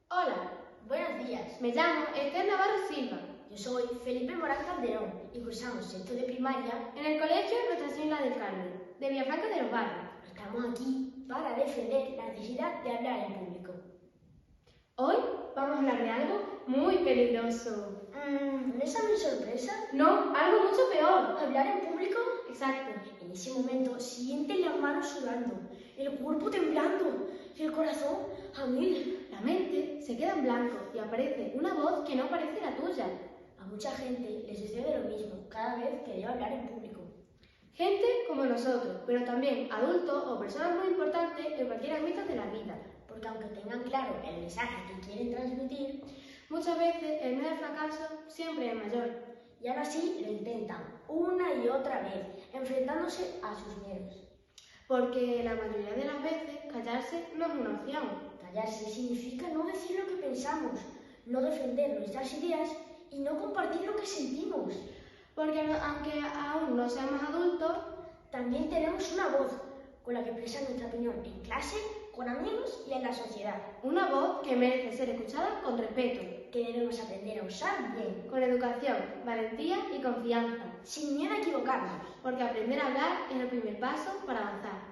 Hola, buenos días. Me llamo Esther Navarro Silva, Yo soy Felipe Morán Calderón y cursamos sexto de primaria. en el Colegio Nuestra Señora del Carmen, de Villafranca de los Barrios. Estamos aquí para defender la necesidad de hablar en público. Hoy vamos a hablar de algo muy peligroso. ¿No es a mi sorpresa? No, algo mucho peor. ¿Hablar en público? Exacto. En ese momento sientes las manos sudando, el cuerpo temblando y el corazón a mil. La mente se queda en blanco y aparece una voz que no parece la tuya. A mucha gente le sucede lo mismo cada vez que debe hablar en público. Gente como nosotros, pero también adultos o personas muy importantes en cualquier ámbito de la vida. Porque aunque tengan claro el mensaje que quieren transmitir, Muchas veces el miedo al fracaso siempre es mayor. y ahora sí lo intentan una y otra vez, enfrentándose a sus miedos. Porque la mayoría de las veces callarse no es una opción. Callarse significa no decir lo que pensamos, no defender nuestras ideas y no compartir lo que sentimos. Porque aunque aún no seamos adultos, También tenemos una voz con la que expresar nuestra opinión en clase, con amigos y en la sociedad, una voz que merece ser escuchada con respeto, que debemos aprender a usar bien, con educación, valentía y confianza. sin miedo a equivocarnos. Porque aprender a hablar es el primer paso para avanzar.